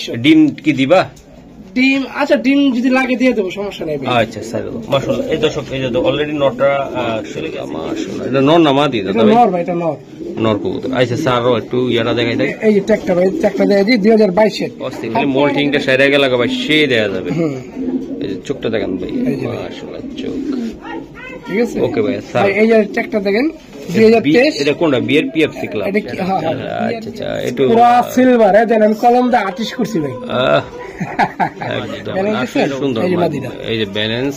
2300 ডিম কি দিবা? ডিম আচ্ছা ডিম যদি লাগে দিয়ে দেবো, সমস্যা নেই। আচ্ছা স্যার মাশাআল্লাহ। এই দর্শক এই যে অলরেডি নটা চলে গেছে মাশাআল্লাহ। এটা নর না মাদি? এটা নর ভাই, এটা নর। নর কবুতর। আচ্ছা স্যার একটু ইয়াটা দেখাই দেয়। এই যে ট্যাগটা ভাই, ট্যাগটা দেখাই দিই 2022 এর। অস্থির খালি মোল্টিংটা সাইডে গেল ভাই, সে দেয়া যাবে। এই যে চোখটা দেখেন ভাই, মাশাআল্লাহ চোখ। ঠিক আছে ওকে ভাই স্যার। এই যে ট্যাগটা দেখেন 2023। এটা কোনটা? বিএর পিএফসি ক্লাব। এটা কি? হ্যাঁ আচ্ছা আচ্ছা। একটু পুরো সিলভার দেন, আমি কলম দিয়ে আর্টিস্ট করছি ভাই। সুন্দর এই যে ব্যালেন্স।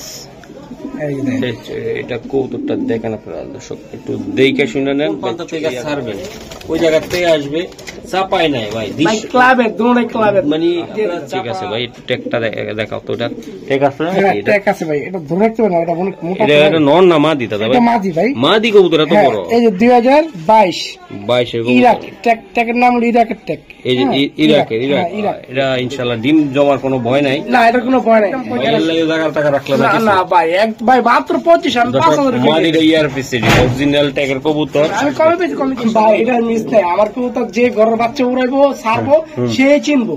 এটা কৌতুকটা দেখেন আপনারা দর্শক, একটু দেখে শুনে নেন। ছাড়বেন ওই জায়গা থেকে আসবে, চাপাই নাই ভাই ক্লাবের দুটোই ক্লাবের মানে। ঠিক আছে ভাই, একটু টেকটা দেখাও তো। এটা টেক আছে না? টেক আছে ভাই, এটা ধরে রাখতে পারেন। এটা অনেক মোটা। এটা নর না মাদি দাদা ভাই? এটা মাদি ভাই। মাদি কবুতর এত বড়? এই যে 2022 এর ইরাক টেকের নাম হলো ইরাকের টেক। এই যে ইরাকের এটা ইনশাআল্লাহ ডিম জমার কোনো ভয় নাই। না এটার কোনো ভয় নাই। টাকা রাখলাম না ভাই, এক ভাই মাত্র 25। আমি 5000 মাদিটা ইয়ারপিসি অরিজিনাল ট্যাগের কবুতর। আমি কমে পেয়েছি ভাই, এটা মিস নাই। আমার কবুতর যে ঘরের বাচ্চা উড়াইবো ছাড়বো সে চিনবো,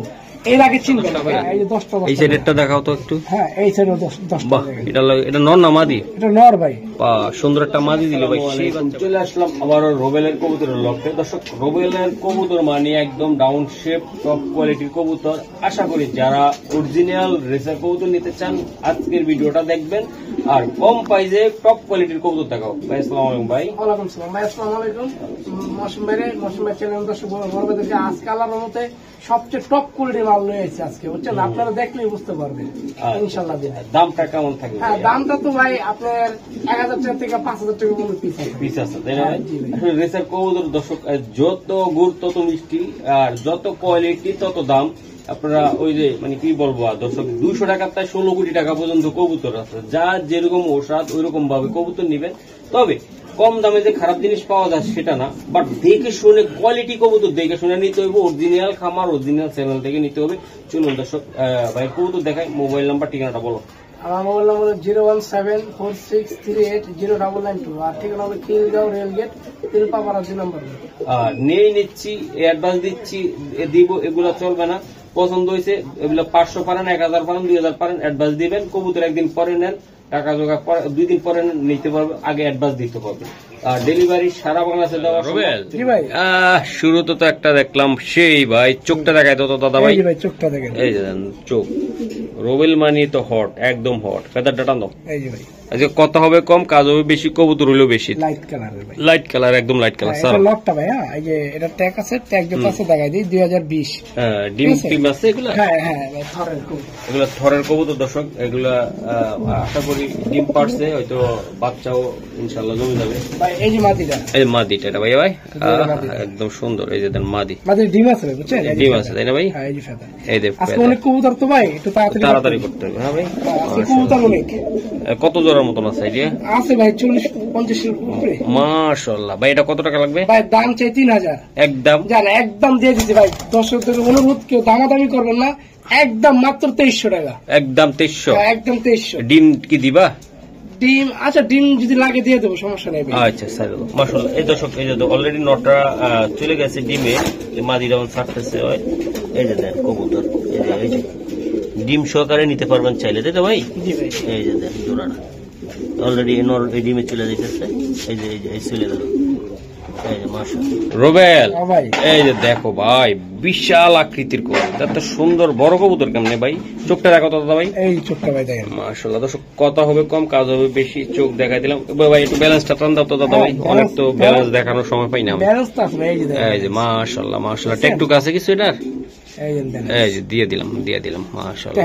এর আগে চিনবে না ভাই। এই যে 10টা এই সাইডেরটা দেখাও তো একটু। হ্যাঁ এই সাইডে 10টা। বাহ, এটা নর না মাদি? এটা নর ভাই। বাহ, সুন্দর একটা মাদি দিল ভাই। চলে আসলাম আবার রোবেলের কবুতরের লক্ষ্যে। দর্শক রোবেলের কবুতর মানে একদম ডাউন শেপ টপ কোয়ালিটির কবুতর। আশা করি যারা অরিজিনাল রেসার কবুতর নিতে চান আজকের ভিডিওটা দেখবেন, আর কম প্রাইসে টপ কোয়ালিটির কবুতর দেখাও। ভাই আসসালামু আলাইকুম। ভাই ওয়ালাইকুম সালাম। ভাই আসসালামু আলাইকুম। মৌসুম ভাই চ্যানেল দর্শক বড়দেরকে আজকে আল্লাহর রহমতে সবচেয়ে টপ কোয়ালিটির মাল নিয়ে এসেছি আজকে, বুঝছেন? আপনারা দেখলেই বুঝতে পারবেন ইনশাআল্লাহ। দামটা কেমন থাকবে? হ্যাঁ দামটা তো ভাই আপনার 1000 টাকা থেকে 5000 টাকা পর্যন্ত পিস আছে, তাই না? রেসার কবুতর দর্শক যত গুড় তত মিষ্টি, আর যত কোয়ালিটি তত দাম। আপনারা ওই যে মানে কি বলবো দর্শক, 200 টাকা তাই 16 কোটি টাকা পর্যন্ত কবুতর আছে। যা যেরকম ওষাদ ওই রকম ভাবে কবুতর নিবেন। তবে কম দামে যে খারাপ জিনিস পাওয়া যায় সেটা না, বাট দেখে শুনে কোয়ালিটি কবুতর দেখে শুনে নিতে হবে। অরিজিনাল খামার অরিজিনাল চ্যানেল থেকে নিতে হবে। চলুন দর্শক ভাই কবুতর দেখাই। মোবাইল নাম্বার ঠিকানাটা বলো। আমার মোবাইল নাম্বার 01746380992, আর ঠিকানা হলো খিলগাঁও রেলগেট তিলপাপাড়া 2 নম্বর। নিচ্ছি অ্যাডভান্স দিচ্ছি দিব, এগুলা চলবে না। পছন্দ হয়েছে এগুলো 500 পারেন, 1000 পারেন, 2000 পারেন, অ্যাডভান্স দিবেন। কবুতর একদিন পরে নেন, টাকা জোগাড় 2 দিন পরে নিতে পারবে, আগে অ্যাডভান্স দিতে পারবে। আর ডেলিভারি সারা বাংলাদেশে দেওয়া। শুরুতে তো একটা দেখলাম সেই ভাই, চোখটা দেখায় তো দাদা ভাই। চোখটা দেখেন, এই যে চোখ। রোবেল মানি তো হট, একদম হট। ফেদারটা টানো। এই যে ভাই আজকে কথা হবে কম, কাজ হবে বেশি, কবুতর হইলেও বেশি। লাইট কালার ভাই, লাইট কালার, একদম লাইট কালার। স্যার লটটা ভাই, হ্যাঁ এই যে এটা ট্যাগ আছে, ট্যাগ যেটা আছে দেখাই দিই 2020। হ্যাঁ ডিম টিম আছে এগুলা। হ্যাঁ হ্যাঁ থরের কবুতর, এগুলা থরের কবুতর দর্শক। এগুলা আশা করি ডিম পারছে, হয়তো বাচ্চাও ইনশাআল্লাহ জমে যাবে। ভাই এই যে মাদিটা, এই মাদিটা এটা ভাই একদম সুন্দর। এই যে দেন মাদি, মাদির ডিম আছে বুঝছেন? ডিম আছে তাই না ভাই? হ্যাঁ এই যে ফেদা। এই যে আজকে অনেক কবুতর তো ভাই, একটু তাড়াতাড়ি করতে হবে। হ্যাঁ ভাই কবুতর অনেক। কত জোড়ার মতন আছে আইডিয়া? আছে ভাই 40-50 এর উপরে। মাশাআল্লাহ। ভাই এটা কত টাকা লাগবে? ভাই দাম চাই 3000। একদম জান একদম দিয়ে দিচ্ছি ভাই। দর্শকদের অনুরোধ, কেউ দামাদামি করবেন না, একদম মাত্র 2300 টাকা। একদম 2300? একদম 2300। ডিম কি দিবা? ডিম আচ্ছা ডিম যদি লাগে দিয়ে দেবো, সমস্যা নেই। আচ্ছা স্যার মাশাআল্লাহ। এই দর্শক এই যে অলরেডি নটা চলে গেছে ডিমে, মাদি যেমন ছাড়তেছে। এই যে দেন কবুতর, এই যে ডিম সহকারে নিতে পারবেন চাইলে, তাই তো ভাই? এই যে দেন জোড়াটা অলরেডি এই ডিমে চলে যেতেছে। এই যে এই চলে গেল। রোবেল এই যে দেখো ভাই, বিশাল আকৃতির কবুতর, এত সুন্দর বড় কবুতর কেমনে ভাই? চোখটা দেখো তো দাদা ভাই। এই চোখটা ভাই দেখেন, মাশাআল্লাহ। দর্শক কথা হবে কম, কাজ হবে বেশি। চোখ দেখাই দিলাম ভাই, একটু ব্যালেন্সটা টান দাও তো দাদা ভাই। অনেক তো ব্যালেন্স দেখানোর সময় পাই না। এই যে মাশাআল্লাহ মাশাআল্লাহ। টেকটুক আছে কিছু এটার? এই যে দিয়ে দিলাম মাশাআল্লাহ।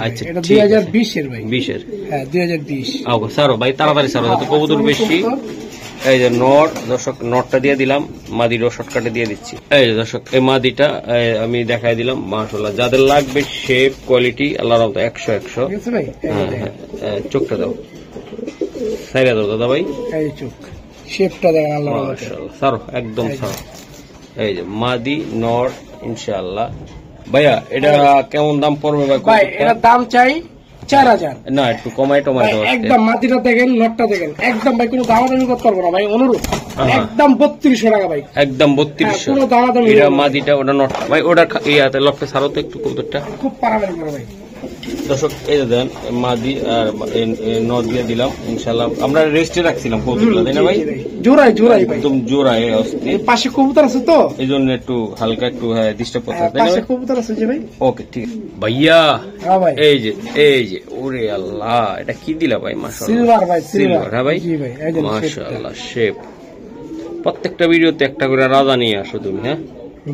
আচ্ছা এটা 2020 এর ভাই। 20 এর? হ্যাঁ 2020। আও সারো ভাই তাড়াতাড়ি সারো, যত কবুতর বেশি। এই যে নট দর্শক, নটটা দিয়ে দিলাম, মাদিরও শর্টকাটে দিয়ে দিচ্ছি। এই যে দর্শক এই মাদিটা আমি দেখাই দিলাম মাশাআল্লাহ। যাদের লাগবে শেপ কোয়ালিটি আল্লাহর রহমতে 100 ভাই। চোখটা দাও, সাইরা দাও দাদা ভাই। এই চোখ শেপটা দেখেন আল্লাহর রহমতে মাশাআল্লাহ। সারো একদম সারো। এই যে মাদি নট ইনশাআল্লাহ। ভাইয়া এটা কেমন দাম পড়বে ভাই? ভাই এটা দাম চাই 4000 না একটু কমাই টমাই দাও একদম। মাটিটা দেখেন, নটটা দেখেন, একদম ভাই কোনো দামাদামি করতে পারবো না ভাই, অনুরোধ। একদম 3200 টাকা ভাই, একদম 3200। কোনো দামাদামি এটা মাদিটা, ওটা নট ভাই, ওটা ইয়াতে লকটা ছাড়ো তো একটু কবুতরটা। খুব পারামারি করে ভাই। দর্শক এই যে দেন মাদি আর নট দিয়ে দিলাম ইনশাআল্লাহ। আমরা রেস্টে রাখছিলাম কবুতরগুলো, তাই না ভাই? জোড়াই ভাই, একদম জোড়ায় অস্থির। এই পাশে কবুতর আছে তো, এই জন্য একটু হালকা একটু ডিস্টার্ব করতে, তাই না পাশে ভাই? কবুতর আছে যে ভাই। ওকে ঠিক আছে ভাইয়া। হ্যাঁ ভাই, এই যে ওরে আল্লাহ, এটা কি দিলা ভাই? মাশাআল্লাহ, সিলভার ভাই, সিলভার। হ্যাঁ ভাই, জি ভাই, এই যে মাশাআল্লাহ শেপ। প্রত্যেকটা ভিডিওতে একটা করে রাজা নিয়ে আসো তুমি। হ্যাঁ,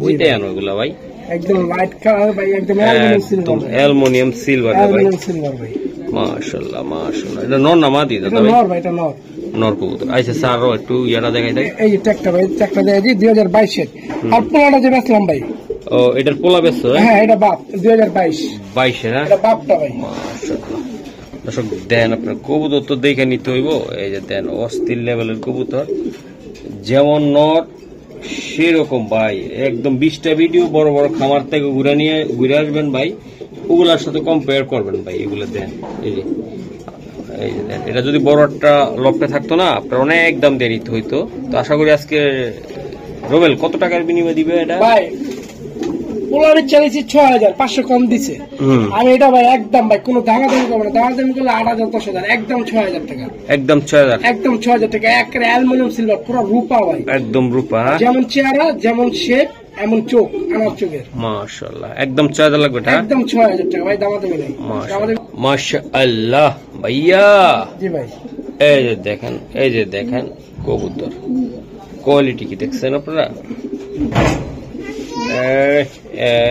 ওইটাই আনো ওগুলা ভাই, একদম লাইট কালার ভাই, একদম অ্যালুমিনিয়াম সিলভার, অ্যালুমিনিয়াম সিলভার ভাই, অ্যালুমিনিয়াম সিলভার ভাই। মাশাআল্লাহ মাশাআল্লাহ। এটা নর না মাদি দাদা এটা ভাই? নর ভাই, এটা নর। নর কবুতর। আচ্ছা স্যারও একটু ইয়াটা দেখাই দেয়। এই যে ট্যাগটা ভাই, ট্যাগটা দেয় জি 2022 এর। আর পোলাটা যে বেচলাম ভাই, ও এটার পোলা বেচছো? হ্যাঁ এটা বাপ 2022 22 হ্যাঁ, এটা বাপটা ভাই। মাশাআল্লাহ। দর্শক দেন আপনার কবুতর তো দেখে নিতে হইব। এই যে দেন অস্থির লেভেলের কবুতর, যেমন নর সেরকম ভাই। একদম 20টা ভিডিও বড় বড় খামার থেকে ঘুরে আসবেন ভাই, ওগুলার সাথে কম্পেয়ার করবেন ভাই। এগুলো দেন, এই যে দেন। এটা যদি বড় একটা লকটা থাকতো না, আপনার অনেক দাম দিয়ে নিতে হইতো। তো আশা করি আজকে রোবেল কত টাকার বিনিময় দিবে এটা ভাই? পোলারের চাইছি 6500 কম দিছে। আমি এটা ভাই একদম ভাই কোনো দামাদামি করবো না, দামাদামি করলে 8000 10000, একদম 6000 টাকা, একদম 6000, একদম 6000 টাকা। একেবারে অ্যালুমিনিয়াম সিলভার, পুরো রূপা ভাই, একদম রূপা। যেমন চেহারা, যেমন শেপ, এমন চোখ, আমার চোখের। মাশাআল্লাহ, একদম 6000 লাগবে এটা? একদম 6000 টাকা ভাই, দামাদামি নেই। মাশাআল্লাহ ভাইয়া। জি ভাই, এই যে দেখেন কবুতর কোয়ালিটি কি দেখছেন আপনারা?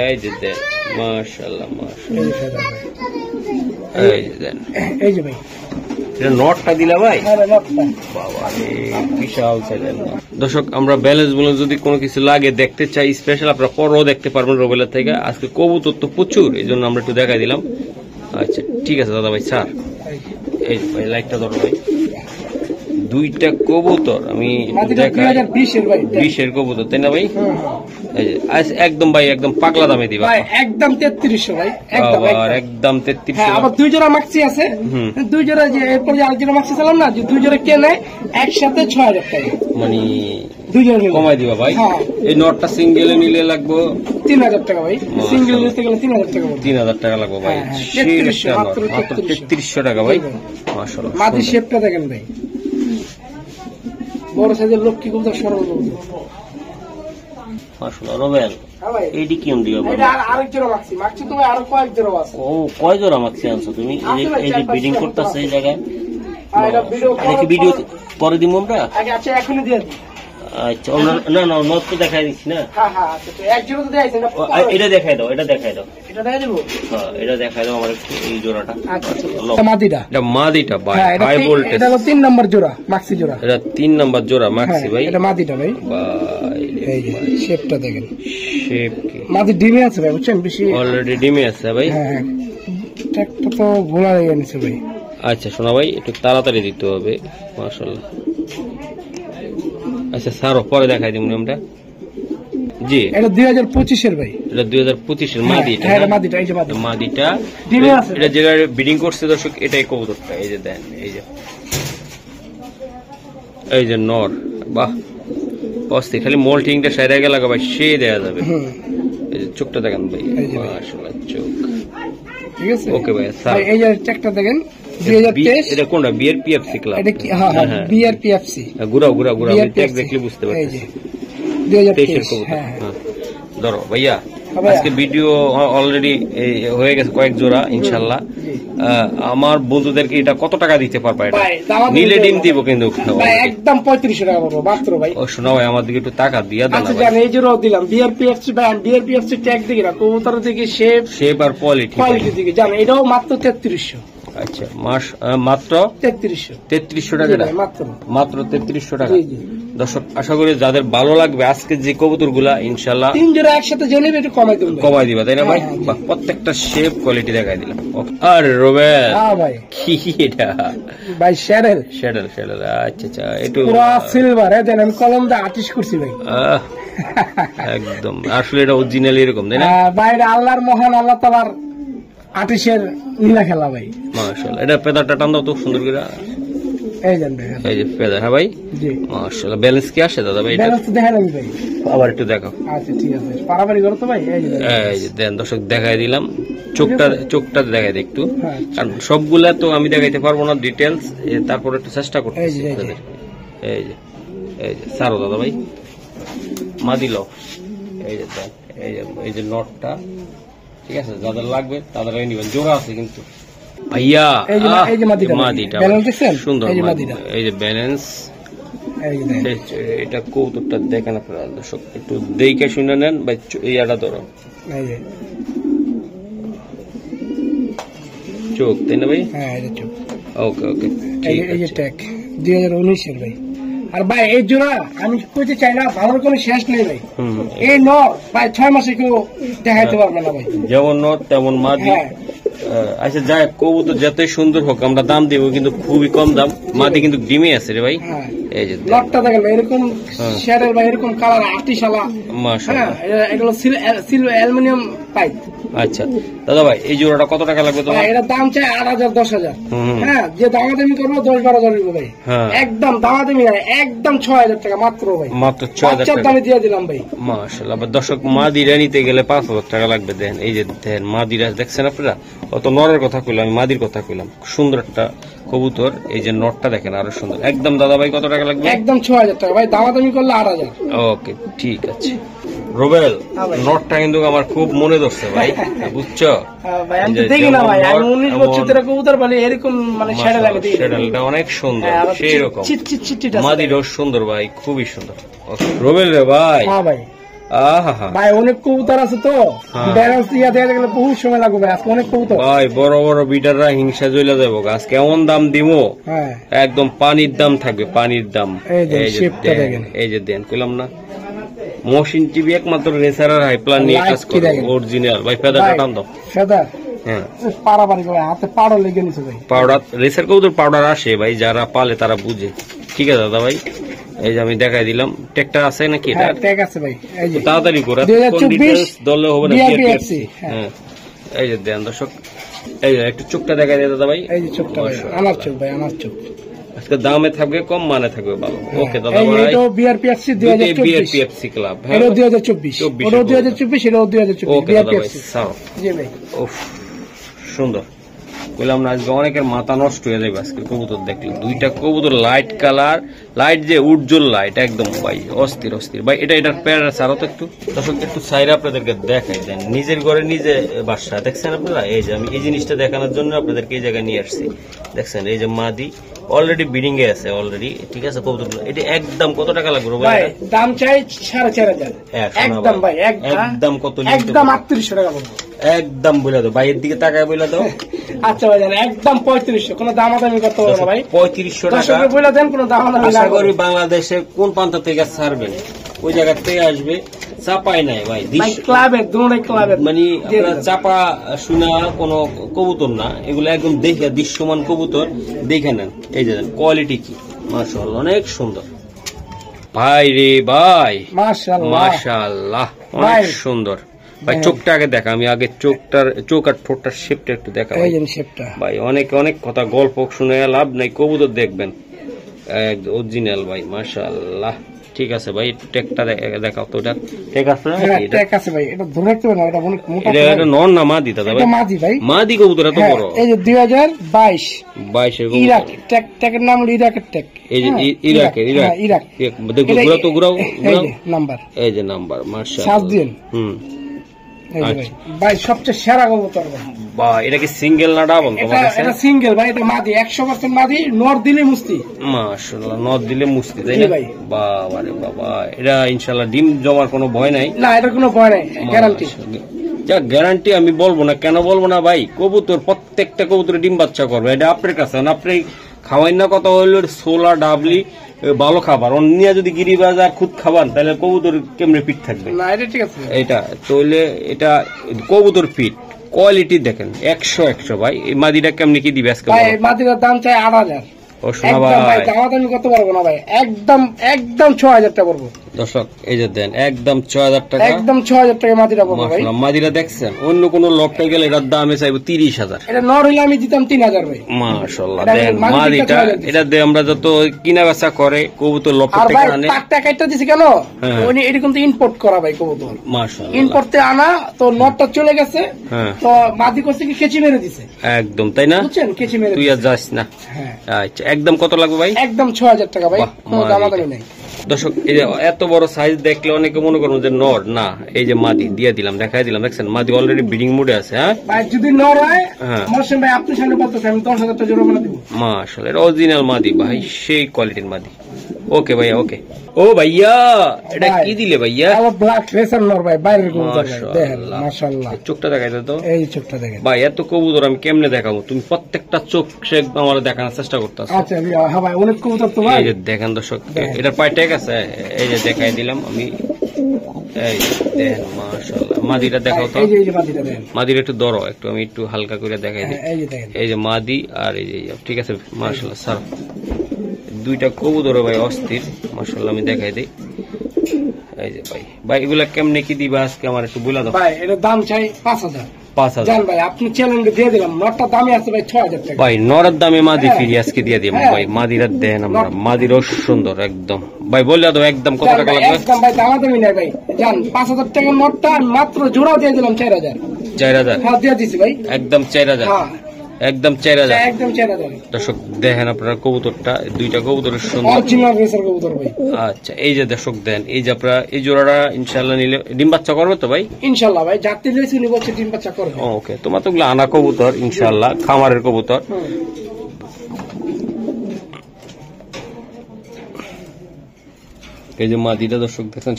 এই যে দেন, মাশাআল্লাহ মাশাআল্লাহ। এই যে দেন, এই যে ভাই এটা নটটা দিলা ভাই? হ্যাঁ ভাই, নটটা। বাবা রে, বিশাল সাইজের নট। দর্শক আমরা ব্যালেন্স বলে যদি কোনো কিছু লাগে দেখতে চাই স্পেশাল, আপনারা পরও দেখতে পারবেন রোবেলের থেকে। আজকে কবুতর তো প্রচুর, এই জন্য আমরা একটু দেখাই দিলাম। আচ্ছা ঠিক আছে দাদা ভাই, স্যার এই ভাই লাইটটা ধরো ভাই। দুইটা কবুতর আমি দেখাই, 20 এর কবুতর, তাই না ভাই? এই যে একদম ভাই, একদম পাগলা দামে দিবা ভাই, একদম 3300 ভাই, একদম 3300। হ্যাঁ, আবার 2 জোড়া মাক্সি আছে, 2 জোড়া যে এরপর যে আরেক জোড়া মাক্সি চালাম না, যে 2 জোড়া কেনে একসাথে 6000 টাকা, মানে 2 জোড়া কমাই দিবা ভাই। এই নটটা সিঙ্গেলে নিলে লাগবে 3000 টাকা ভাই, সিঙ্গেল নিতে গেলে 3000 টাকা, 3000 টাকা লাগবে ভাই। মাত্র 3300 টাকা ভাই, মাশাআল্লাহ। মাটির শেপটা দেখেন ভাই, বড় সাইজের লক্ষ্মী কবুতর, সরল কবুতর, মাশাআল্লাহ। রোবেল এইডি কি দিও ভাই? এটা আরেক জোড়া মাক্সি, মাক্সি তো ভাই আরো কয়েক জোড়া আছে। ও কয় জোড়া মাক্সি আনছো তুমি? এই যে ব্রিডিং করতেছে এই জায়গায়। আর এটা ভিডিও পরে দিমু আমরা। আগে আচ্ছা এখনই দিয়ে দিই। আচ্ছা না নট তো দেখাই দিচ্ছি না। হ্যাঁ হ্যাঁ, আচ্ছা তো এক জোড়া তো দেখাইছে না, এটা দেখাই দাও, এটা দেখাই দাও, এটা দেখাই দেব। হ্যাঁ এটা দেখাই দাও আমার একটু, এই জোড়াটা। আচ্ছা মাদিটা, এটা মাদিটা ভাই, হাই ভোল্টেজ। এটা 3 নাম্বার জোড়া মাক্সি জোড়া, এটা 3 নাম্বার জোড়া মাক্সি ভাই। এটা মাদিটা ভাই, ভাই এই যে শেপটা দেখেন, শেপ কি মাদি ডিমে আছে ভাই, বুঝছেন? বেশি অলরেডি ডিমে আছে ভাই। হ্যাঁ, একটা তো ভোলা হয়ে গেছে ভাই। আচ্ছা শোনা ভাই, একটু তাড়াতাড়ি দিতে হবে, মাশাআল্লাহ। আচ্ছা স্যারও পরে দেখাই দিমু আমরা। জি এটা 2025 এর ভাই, এটা 2025 এর মাদি। হ্যাঁ এটা মাদিটা, এই যে মাদিটা ডিমে আছে। এটা যেটা ব্রিডিং করছে দর্শক, এটাই কবুতরটা। এই যে দেন, এই যে নর, বাহ অস্থি। খালি মোল্টিংটা সাইডে গেলে ভাই সে দেয়া যাবে। এই যে চোখটা দেখেন ভাই, মাশাআল্লাহ চোখ, ঠিক আছে। ওকে ভাই স্যার, এই যে চেকটা দেখেন 2023। এটা কোনটা? BRPFC club. এটা কি? হ্যাঁ হ্যাঁ, বিআরপিএফসি। ঘুরা আমি ট্যাগ দেখলে বুঝতে পারছি। এই যে 2023 কবুতর। হ্যাঁ ধরো ভাইয়া, আজকে ভিডিও অলরেডি হয়ে গেছে কয়েক জোড়া ইনশাআল্লাহ। আমার বন্ধুদেরকে এটা কত টাকা দিতে পারবা? এটা নিলে ডিম দিব কিন্তু ভাই, একদম 3500 টাকা পাবো মাত্র ভাই। ও শোনা ভাই, আমার দিকে একটু টাকা দিয়া দেন। আচ্ছা জান, এই জোড়াও দিলাম বিআরপিএফসি ভাই, বিআরপিএফসি ট্যাগ দিকে না, কবুতর থেকে শেপ আর কোয়ালিটি দিকে জান, এটাও মাত্র 3300। আচ্ছা মাত্র 3300 টাকা, মাত্র 3300 টাকা। দর্শক আশা করি যাদের ভালো লাগবে আজকে যে কবুতর গুলা ইনশাল্লাহ 3 জোড়া একসাথে জেনে একটু কমাই দিবা, তাই না ভাই? প্রত্যেকটা শেপ কোয়ালিটি দেখাই দিলাম। আর রোবেল ভাই কি এটা ভাই? শ্যাডেল। আচ্ছা একটু পুরো সিলভার, দেন আমি কলম দিয়ে আর্টিস্ট করছি ভাই, একদম। আসলে এটা অরিজিনাল এরকম, তাই না ভাই? আল্লাহর মহান, আল্লাহ তাআলার 28-এর নীলা খেলা ভাই। মাশাআল্লাহ, এটা পেদারটা টান দাও তো সুন্দর করে। এই জান ভাই, এই যে পেদার। হ্যাঁ ভাই, জি মাশাআল্লাহ। ব্যালেন্স কি আসে দাদা ভাই? ব্যালেন্স তো দেখাই লাগবে ভাই, আবার একটু দেখাও। আচ্ছা ঠিক আছে, পারাপারি করো তো ভাই। এই যে দেন দর্শক, দেখাই দিলাম। চোখটা দেখাই দিই একটু, হ্যাঁ, কারণ সবগুলা তো আমি দেখাইতে পারবো না ডিটেলস, তারপর একটু চেষ্টা করতেছি। এই যে এই যে সারো দাদা ভাই, মা দিল। এই যে দেন, এই যে নটটা, ঠিক আছে, যাদের লাগবে তাদের নিবেন, জোড়া আছে কিন্তু ভাইয়া। এই যে মাদিটা সুন্দর, এই যে ব্যালেন্স। এটা কৌতুকটা দেখেন আপনারা দর্শক, একটু দেখে শুনে নেন ভাই। ইয়াটা ধরো, চোখ, তাই না ভাই? হ্যাঁ এই যে চোখ। ওকে ওকে, এই যে ট্যাগ 2019-এর ভাই। আর ভাই এই জোড়া আমি কইতে চাই না, ভালোর কোনো শেষ নেই ভাই। এই নর ভাই 6 মাসে কেউ দেখাইতে পারবে না ভাই, যেমন নর তেমন মাদি। আচ্ছা যাই, কবুতর যতই সুন্দর হোক আমরা দাম দিব, কিন্তু খুবই কম দাম। মাদি কিন্তু ডিমে আছে রে ভাই। এই যে নটটা দেখেন ভাই, এরকম শেডের ভাই, এরকম কালার আটিশালা। মাশাআল্লাহ, এগুলো সিলভার অ্যালুমিনিয়াম পাইপ। আচ্ছা দাদা ভাই, এই জোড়াটা কত টাকা লাগবে তোমার? এটা দাম চাই 8,000 10,000। হ্যাঁ, যে দামাদামি করবো 10-12,000 দিব ভাই। একদম দামাদামি নাই, একদম 6,000 টাকা মাত্র ভাই, মাত্র 6,000 টাকা দামে দিয়ে দিলাম ভাই। মাশাআল্লাহ। দর্শক, মাদিরা নিতে গেলে 5,000 টাকা লাগবে। দেন এই যে দেন মাদিরা দেখছেন আপনারা, অত নরের কথা কইলাম, আমি মাদির কথা কইলাম। সুন্দর একটা কবুতর। এই যে নটটা দেখেন, আরো সুন্দর একদম। দাদা ভাই কত টাকা লাগবে? একদম 6,000 টাকা ভাই, দামাদামি করলে 8,000। ওকে ঠিক আছে। রোবেল, নটটা কিন্তু আমার খুব মনে ধরছে ভাই, বুঝছো ভাই? আমি দেখি না ভাই, আমি 19 বছর ধরে কবুতর বলি, এরকম মানে শেডে লাগে দেখি। শেডটা অনেক সুন্দর, সেই রকম মাদিরও সুন্দর ভাই, খুবই সুন্দর। রোবেল রে ভাই। হ্যাঁ ভাই, ভাই অনেক কবুতর আছে তো, ব্যালেন্স দিয়া দেয়া গেলে বহু সময় লাগবে ভাই। আজকে অনেক কবুতর ভাই, বড় বড় বিটাররা হিংসা জ্বলে যাবো। আজ কেমন দাম দিমো, একদম পানির দাম থাকবে, পানির দাম। এই যে দেন কইলাম না, মহসিন টিভি একমাত্র রেসারার হাইপ্লান নিয়ে কাজ করে, অরিজিনাল ভাই। ফেদারটা টান দাও। ফেদার, হ্যাঁ, পারাপারি করে হাতে পাউডার লেগে নিছে ভাই। পাউডার, রেসার কবুতর পাউডার আসে ভাই, যারা পালে তারা বুঝে। ঠিক আছে দাদা ভাই, এই যে আমি দেখাই দিলাম। ট্যাগটা আছে নাকি? এটা ট্যাগ আছে ভাই, এই যে তাড়াতাড়ি করে 2024 দলে হবে না। হ্যাঁ, এই যে দেন দর্শক, এই যে একটু চোখটা দেখাই দেয় দাদা ভাই। এই যে চোখটা ভাই, আমার চোখ ভাই, আমার চোখ। আজকে দামে থাকবে কম, মানে থাকবে ভালো। ওকে দাদা ভাই, এটা বিআরপিএফসি 2024, বিআরপিএফসি ক্লাব। হ্যাঁ, এটা 2024, ওটা 2024, এটা 2024। ওকে দাদা ভাই, সাও। জি ভাই, উফ সুন্দর। কইলাম না, আজকে অনেকের মাথা নষ্ট হয়ে যাবে আজকে কবুতর দেখলে। দুইটা কবুতর লাইট কালার, লাইট যে উজ্জ্বল লাইট একদম ভাই, অস্থির অস্থির ভাই। এটার প্যারা ছাড়া তো একটু দর্শক, একটু সাইরা আপনাদেরকে দেখাই দেন। নিজের ঘরে নিজে বাসা দেখছেন আপনারা। এই যে আমি এই জিনিসটা দেখানোর জন্য আপনাদেরকে এই জায়গায় নিয়ে আসছি। দেখছেন এই যে মাদি অলরেডি বিডিং এ আছে অলরেডি, ঠিক আছে। কবুতর এটা একদম কত টাকা লাগবে ভাই? দাম চাই 4,500। একদম ভাই, একদম কত? একদম 3800 টাকা বলবো। একদম বলে দাও ভাই, এর দিকে তাকায় বলে দাও। আচ্ছা ভাই, একদম 3500, কোনো দামাদামি করতে হবে না ভাই। 3500 টাকা বলে দেন, কোনো দামাদামি। আশা করি বাংলাদেশে কোন প্রান্ত থেকে ছাড়বেন ওই জায়গা থেকে আসবে। চাপাই নাই ভাই, ক্লাবের দুটোই ক্লাবের, মানে আপনার চাপা শোনা কোনো কবুতর না, এগুলো একদম দেখে দৃশ্যমান কবুতর। দেখে নেন এই যে কোয়ালিটি কি, মাশাআল্লাহ অনেক সুন্দর ভাই রে ভাই, মাশাআল্লাহ অনেক সুন্দর ভাই। চোখটা আগে দেখা, আমি আগে চোখ আর ঠোঁটটার শেপটা একটু দেখা ভাই। অনেক অনেক কথা গল্প শুনে লাভ নাই, কবুতর দেখবেন অরিজিনাল ভাই, মাশাআল্লাহ। ঠিক আছে ভাই, টেকটা দেখাও তো। এটা টেক আছে নাকি? টেক আছে ভাই, এটা ধরে রাখতে পারো না, এটা অনেক মোটা। এটা নর না মাদি দাদা ভাই? মাদি ভাই, মাদি কবুতর এত বড়। এই যে 2022 এর ইরাক টেকের নাম হলো ইরাকের টেক। এই যে ইরাকের, ইরাক দেখো, ঘুরাও তো, ঘুরাও নাম্বার, এই যে নাম্বার, মাশাআল্লাহ। সাজ দিন। ভাই সবচেয়ে সেরা কবুতর ভাই। এটা কি সিঙ্গেল না ডাবল তোমার কাছে? এটা সিঙ্গেল ভাই, এটা মাদি, 100% মাদি। নর দিলে মুস্তি, মাশাআল্লাহ, নর দিলে মুস্তি, তাই না? বাবা রে বাবা, এটা ইনশাআল্লাহ ডিম জমার কোনো ভয় নাই। না, এটা কোনো ভয় নাই, গ্যারান্টি। যা গ্যারান্টি আমি বলবো না, কেন বলবো না ভাই? কবুতর প্রত্যেকটা কবুতর ডিম বাচ্চা করবে, এটা আপনার কাছে। আপনি খাওয়াই না, কথা হইল সোলা ডাবলি ভালো খাবার অন্য, যদি গিরিবাজার খুদ খাবার তাহলে কবুতর কেমনে ফিট থাকবে? না, এটা ঠিক আছে। এটা তাহলে এটা কবুতর ফিট, কোয়ালিটি দেখেন 100 ভাই। এই মাদিটা কেমনে কি দিবে আজকে? মাদিটার দাম চাই 8,000। ও শোনা একদম ভাই ভাই, দামাদামি করতে পারবো না ভাই, একদম একদম 6000 টাকা পড়বো, দর্শক এই যে দেন একদম 6000 টাকা। একদম 6000 টাকা মাটিটা পড়বো ভাই। মাশাআল্লাহ, মাদিরা দেখছেন, অন্য কোন লটে গেলে এটার দামে চাইবো 30,000। এটা নর হইলে আমি দিতাম 3000 ভাই। মাশাআল্লাহ, এটা দেন মাদিটা মাদিটা, 6000 দিছি। এটা দিয়ে আমরা যত কিনা বেচা করে কবুতর লট আর থেকে ভাই আনে। টাকটা কাটটা দিছি কেন, হ্যাঁ। উনি এটা কিন্তু ইম্পোর্ট করা ভাই কবুতর, মাশাআল্লাহ, ইম্পোর্টে আনা তো নটটা চলে গেছে, হ্যাঁ তো মাদি করছে কি কেচি মেরে দিছে, একদম, তাই না? বুঝছেন, কেচি মেরে তুই দিছে। আর যাস না। হ্যাঁ আচ্ছা, একদম কত লাগবে ভাই? একদম 6000 টাকা ভাই, বাহ, কোনো মাদিটা। দামাদামি নেই। দর্শক এই যে এত বড় সাইজ দেখলে অনেকে মনে করবো যে নর না, এই যে মাদি দিয়ে দিলাম, দেখাই দিলাম, দেখছেন মাদি অলরেডি ব্রিডিং মুডে আছে। হ্যাঁ ভাই যদি নর হয়, হ্যাঁ। মরসুম ভাই আপনি সামনে বলতেছেন আমি 10,000 টাকা জরিমানা দিব। মাশাআল্লাহ, এটা অরিজিনাল মাদি ভাই, সেই কোয়ালিটির মাদি। ওকে ভাইয়া, ওকে। ও ভাইয়া, এটা ভাই, কি দিলে ভাইয়া? আমার ব্ল্যাক রেসার নর ভাই, বাইরের কবুতর ভাই, দেখেন মাশাআল্লাহ, মাশাআল্লাহ, এই চোখটা দেখাই দাও তো এই চোখটা দেখেন। ভাই। এত কবুতর আমি কেমনে দেখাবো? তুমি প্রত্যেকটা চোখ সে আমার দেখানোর চেষ্টা করতেছো। আচ্ছা হ্যাঁ ভাই, অনেক কবুতর তো ভাই। এই যে দেখেন দর্শক, দেখেন। এটার পায়ে ট্যাগ আছে, এই যে দেখাই দিলাম আমি। এই দেখেন মাশাআল্লাহ, মাদিটা দেখাও তো। এই যে মাদিটা দেখেন, মাদির একটু ধরো, একটু আমি একটু হালকা করে দেখাই দিই। হ্যাঁ, এই যে দেখেন। এই যে মাদি আর এই যে ঠিক আছে মাশাআল্লাহ স্যার, দুইটা কবুতর ভাই অস্থির মাশাআল্লাহ, আমি দেখাই দিই। এই যে ভাই, ভাই এগুলা কেমনে কি দিবা আজকে আমার একটু বলে দাও। ভাই এটার দাম চাই 5000। 5000 জান ভাই, আপনি চ্যালেঞ্জে দিয়ে দিলাম, নটটা দামই আছে ভাই 6000 টাকা। ভাই, নরের দামে মাদি হ্যাঁ। ফিরি আজকে দিয়ে দিই হ্যাঁ। ভাই। মাদিরা দেন আমরা, মাদিরও সুন্দর একদম। ভাই বললে দাও একদম কত জান টাকা ভাই, লাগবে? একদম ভাই দামাদামি নাই ভাই, জান 5000 টাকার নটটা আর মাত্র জোড়া দিয়ে দিলাম 4000। 4000, হ্যাঁ দিয়ে দিছি ভাই, একদম 4000, হ্যাঁ একদম 4000। একদম 4000। দর্শক দেখেন আপনারা কবুতরটা, দুইটা কবুতরের সুন্দর। অরিজিনাল রেসার কবুতর ভাই। আচ্ছা, এই যে দর্শক দেন, এই যে আপনারা এই জোড়াটা ইনশাআল্লাহ নিলে ডিম বাচ্চা করবে তো ভাই? ইনশাআল্লাহ ভাই, যাত্রী লেছি উনি বলছে ডিম বাচ্চা করবে। ওকে, তোমার তো ওগুলো আনা কবুতর ইনশাআল্লাহ, খামারের কবুতর। হুম। এই যে মাদিটা দর্শক দেখছেন,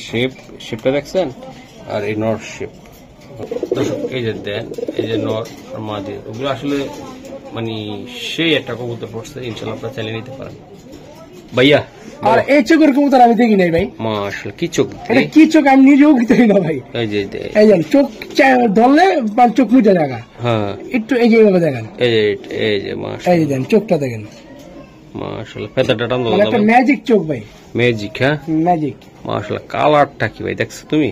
শেপটা দেখছেন, আর এই নর শেপ দর্শক এই যে দেন, এই যে নর আর মাদি, ওগুলো আসলে মানে সেই একটা কবুতর পড়ছে, ইনশাআল্লাহ আপনারা চালিয়ে নিতে পারেন ভাইয়া। আর এই চোখের কবুতর আমি দেখি নাই ভাই, মাশাআল্লাহ, কি চোখ! এটা কি চোখ আমি নিজেও দেখি না ভাই। এই যে এই যে চোখ ধরলে চোখ মুজে জায়গা, হ্যাঁ, একটু এই যে এইভাবে দেখেন, এই যে এই মাশাআল্লাহ, যে দেন চোখটা দেখেন, মাশাআল্লাহ, ফেদারটা টান দাও মানে একটা ভাই। ম্যাজিক চোখ ভাই, ম্যাজিক, হ্যাঁ ম্যাজিক। মাশাআল্লাহ, কালারটা কি ভাই দেখছো তুমি?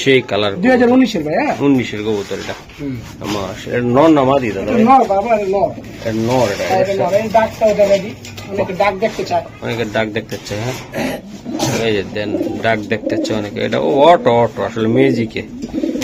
সেই কালার, 2019 ভাই। হ্যাঁ 19-এর কবুতর এটা। হুম। মাশাআল্লাহ, এটা নর না মাদি দাদা ভাই? নর বাবা, এটা নর, এটা নর, এটা এটা নর। এই ডাকটা ওটা রেডি, অনেকে ডাক দেখতে চায়। অনেকে ডাক দেখতে চায়। হ্যাঁ এই যে দেন, ডাক দেখতে চায় অনেকে। এটা অটো আসলে ম্যাজিকে।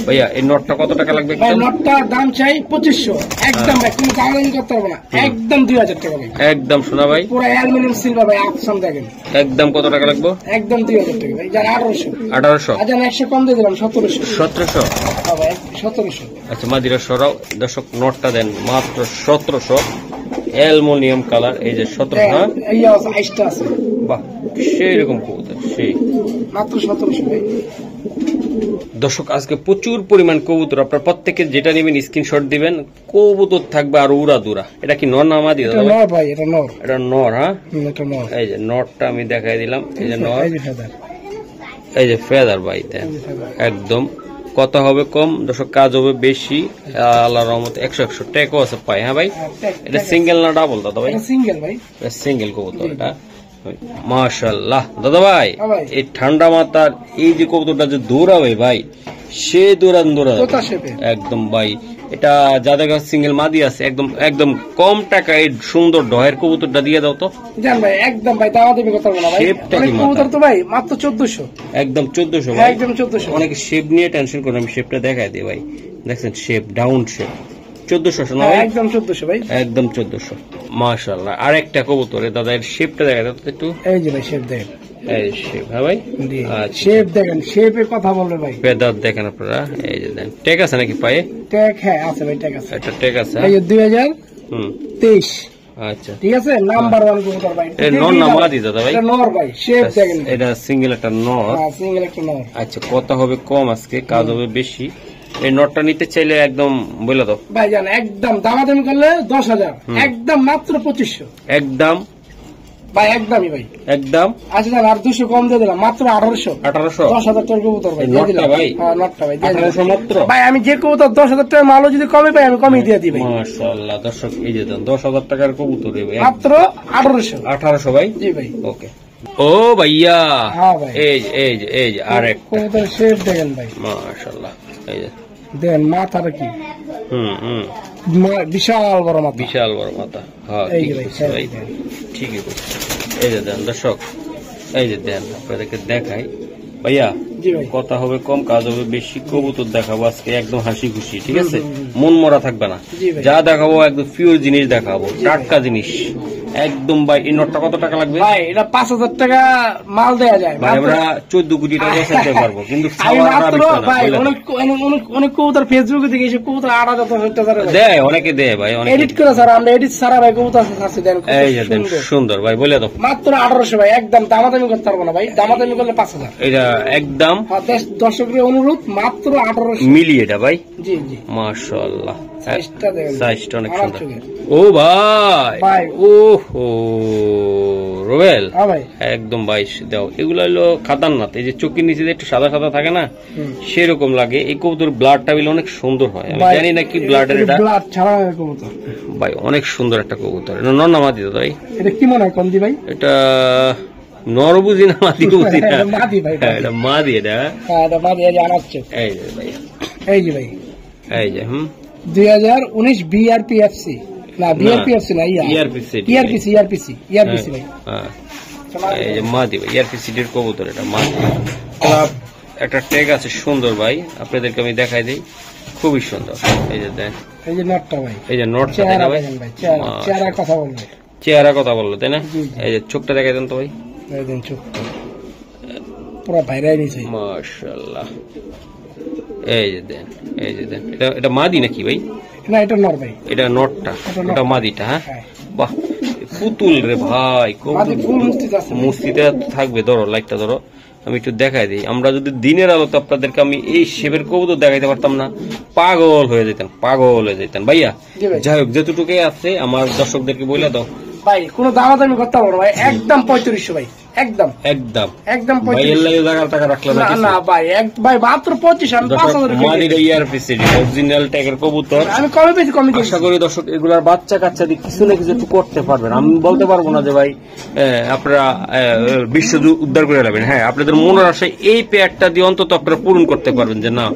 ভাইয়া এই নটটা কত টাকা লাগবে? ভাই নটটা দাম চাই 2500, একদম ভাই, কোনো দামাদামি করতে হবে না, একদম 2000 টাকা ভাই, একদম শোনা ভাই, পুরো অ্যালুমিনিয়াম সিলভার ভাই, আকসাম দেখেন, একদম কত টাকা লাগবে? একদম 2000 টাকা ভাই, যার 1800। 1800, আজান 100 কম দিয়ে দিলাম 1700। 1700। হ্যাঁ ভাই 1700। আচ্ছা, মাদিরা সরাও দর্শক, নটটা দেন মাত্র 1700, অ্যালুমিনিয়াম কালার, এই যে 1700। হ্যাঁ এই আইসটা আছে, বাহ, সেই রকম কবুতর, সেই মাত্র 1700 ভাই। দর্শক আজকে প্রচুর পরিমাণ কবুতর, আপনার প্রত্যেকে যেটা নেবেন স্ক্রিনশট দিবেন, কবুতর থাকবে আর উড়া দুরা। এটা কি নর না মাদি এটা দাদা? নর ভাই, এটা নর, এটা নর। হ্যাঁ এটা নর। এই যে নরটা আমি দেখাই দিলাম, এই যে নর, এই যে ফেদার, এই যে ফেদার ভাই দেন, এই যে ফেদার। একদম। কথা হবে কম দর্শক, কাজ হবে বেশি, আল্লাহর রহমতে 100 ট্যাকও আছে পাই। হ্যাঁ ভাই, এটা সিঙ্গেল না ডাবল দাদা ভাই? এটা সিঙ্গেল ভাই, সিঙ্গেল কবুতর এটা। মাশাআল্লাহ দাদা ভাই, হ্যাঁ ভাই। এই ঠান্ডা মাথার এই যে কবুতরটা যে দৌড়াবে ভাই, সে দৌড়ান তোতা শেপে। একদম ভাই। এটা যাদের কাছে সিঙ্গেল মাদি আছে, একদম একদম কম টাকায় এই সুন্দর ডহের কবুতরটা দিয়ে দাও তো। জান ভাই, একদম ভাই দামাদামি করতে হবে না ভাই, শেপটা কি অনেক কবুতর তো ভাই মাত্র 1400, একদম 1400 ভাই, একদম 1400। অনেকে শেপ নিয়ে টেনশন করে, আমি শেপটা দেখাই দিই ভাই, দেখছেন শেপ, ডাউন শেপ, 1400 না ভাই? একদম 1400 ভাই, একদম 1400। মাশাআল্লাহ, আর একটা কবুতরে দাদা, এর শেপটা দেখা দাও তো একটু। এই যে ভাই শেপ দেখেন, এই শেপ, হ্যাঁ ভাই, আচ্ছা। শেপ দেখেন, শেপের কথা বলবে ভাই, ফেদার দেখেন আপনারা, এই যে দেন, টেক আছে নাকি পায়ে? ট্যাগ হ্যাঁ আছে ভাই, ট্যাগ আছে। একটা টেক আছে। এই যে 2023, আচ্ছা, ঠিক আছে, নাম্বার 1 কবুতর ভাই। এর নর না মাদি দাদা ভাই? এটা নর ভাই, শেপ দেখেন, এটা সিঙ্গেল একটা নর। হ্যাঁ সিঙ্গেল একটা নর। আচ্ছা, কথা হবে কম আজকে, কাজ হবে বেশি। এই নটটা নিতে চাইলে একদম বলে দাও ভাই জান, একদম দামাদামি করলে 10,000, একদম মাত্র 2500, একদম ভাই একদমই ভাই একদম। আচ্ছা স্যার আর 200 কম দিয়ে দিলাম, মাত্র 1800। 1800 10,000 টাকার কবুতর ভাই, দিয়ে নটটা দিলাম ভাই? হ্যাঁ নটটা ভাই, দিয়ে দিলাম 1800 মাত্র ভাই। আমি যে কবুতর 10,000 টাকা মালও যদি কমে পাই আমি কমই দিয়ে দিই ভাই। মাশাআল্লাহ দর্শক এই যে দেন 10,000 টাকার কবুতর মাত্র 1800। 1800 ভাই। জি ভাই। ওকে। ও ভাইয়া হ্যাঁ ভাই, এই যে আরেকটা কবুতর শেপ দেখেন ভাই, মাশাআল্লাহ এই যে দেখেন মাথাটা কি বিশাল বড় মাথা, বিশাল বড় মাথা। হ্যাঁ এই ঠিক যে ভাই, আছে ভাই, ঠিকই বলছেন। এই যে দেন দর্শক, এই যে দেন আপনাদেরকে দেখাই ভাইয়া। জি ভাই। কথা হবে কম, কাজ হবে বেশি। কবুতর দেখাবো আজকে একদম হাসি খুশি, ঠিক আছে? মন মরা থাকবে না। জি ভাই। যা দেখাবো একদম পিওর জিনিস দেখাবো, টাটকা জিনিস একদম। ভাই এই নটটা কত টাকা লাগবে ভাই? এটা 5,000 টাকা মাল দেয়া যায় ভাই। আমরা 14 কোটি টাকা চাইতে পারবো, কিন্তু আমি মাত্র ভাই অনেক কবুতর ফেসবুকে দেখি এসব কবুতর 8,000 দেয়, অনেকে দেয় ভাই, অনেকে এডিট করে স্যার, আমরা এডিট ছাড়া ভাই কবুতর আছে দেন। এই যে দেন সুন্দর ভাই, বলে দাও। মাত্র 1800 ভাই, একদম দামাদামি করতে পারবো না ভাই, দামাদামি করলে 5,000। এটা একদম দর্শকের অনুরোধ, মাত্র 1800 মিলি এটা ভাই। জি জি, মাশাআল্লাহ সাইজটা দেখেন, সাইজটা অনেক আমার সুন্দর। চোখে। ও ভাই ভাই। ওহো রোবেল হ্যাঁ ভাই, একদম ভাই দাও। এগুলো হলো খাতারনাথ, এই যে চোখের নিচে যে একটু সাদা সাদা থাকে না, সেরকম লাগে। এই কবুতর ব্লাডটা বিলে অনেক সুন্দর হয়। আমি জানি না কি ব্লাডের এটা, ব্লাড ছাড়া কবুতর ভাই অনেক সুন্দর একটা কবুতর। এটা নর না মাদি ভাই? এটা কি মনে হয় কমদি ভাই? এটা নর বুঝি না মাদি বুঝি না? এটা মাদি ভাই, হ্যাঁ এটা মাদি। এটা হ্যাঁ এটা মাদি, এই যে আনাচ্ছে। এই যে ভাই, এই যে ভাই এই যে 2019 বিআরপিএফসি না, বিআরপিএফসি না, ERPC ভাই। হ্যাঁ এই যে মাদি ভাই, ERPC-র কবুতর। এটা মাদি, একটা ট্যাগ আছে সুন্দর ভাই, আপনাদেরকে আমি দেখাই দিই, খুবই সুন্দর। এই যে দেন, এই যে নটটা ভাই, এই যে নটটা চেহারা ভাই, দেখেন ভাই, চেহারা কথা বলবে, চেহারা কথা বললো তাই না? এই যে চোখটা দেখাই দেন তো ভাই, এই দেন চোখ পুরো বাইরে নিছে মাশাআল্লাহ। এই যে দেন, এই যে দেন, এটা মাদি নাকি ভাই? না এটা নর ভাই, এটা নটটা, এটা মাদিটা। হ্যাঁ হ্যাঁ। বাহ পুতুল রে ভাই, মাদি ফুল মুস্তিতে আছে, মুস্তিতে থাকবে। ধরো লাইটটা ধরো, আমি একটু দেখাই দিই। আমরা যদি দিনের আলোতে আপনাদেরকে আমি এই শেপের কবুতর দেখাইতে পারতাম না, পাগল হয়ে যেতেন, পাগল হয়ে যেতেন ভাইয়া। যাই হোক, যেটুকুই আছে আমার দর্শকদেরকে বলে দাও ভাই। কোনো দামাদামি করতে পারবো না ভাই, একদম 3500 ভাই, একদম একদম একদম ভাই। 3500 এর লাগে টাকা রাখলাম না না ভাই, ভাই মাত্র 25, আমি 5,000 মাদির ERPC অরিজিনাল ট্যাগের কবুতর। আমি কমে পেয়েছি, কমে দিয়েছি। আশা করি দর্শক এগুলার বাচ্চা কাচ্চা দিয়ে কিছু না কিছু একটু করতে পারবেন। আমি বলতে পারবো না যে ভাই আপনারা বিশ্ব উদ্ধার করে নেবেন। হ্যাঁ আপনাদের মনের আশায় এই পেয়ারটা দিয়ে অন্তত আপনারা পূরণ করতে পারবেন যে না,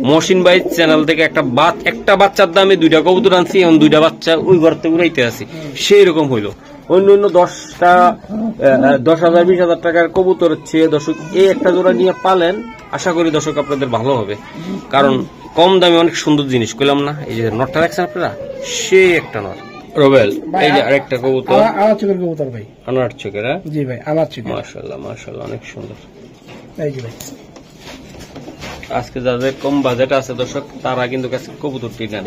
মহসিন ভাই চ্যানেল থেকে একটা বাচ্চার দামে 2টা কবুতর আনছি, এবং 2টা বাচ্চা ওই ঘরতে উড়াইতে আসি, সেই রকম হইলো। অন্য 10,000 20,000 টাকার কবুতর হচ্ছে দর্শক এই একটা জোড়া নিয়ে পালেন, আশা করি দর্শক আপনাদের ভালো হবে। কারণ কম দামে অনেক সুন্দর জিনিস কইলাম না। এই যে নটটা দেখছেন আপনারা, সে একটা নট রোবেল। এই যে আরেকটা কবুতর, আমার চোখের কবুতর ভাই, আনার চোখের। জি ভাই আমার চোখের, মাশাআল্লাহ মাশাআল্লাহ অনেক সুন্দর। এই যে ভাই আজকে যাদের কম বাজেট আছে দর্শক, তারা কিন্তু কাছে কবুতরটি নেন।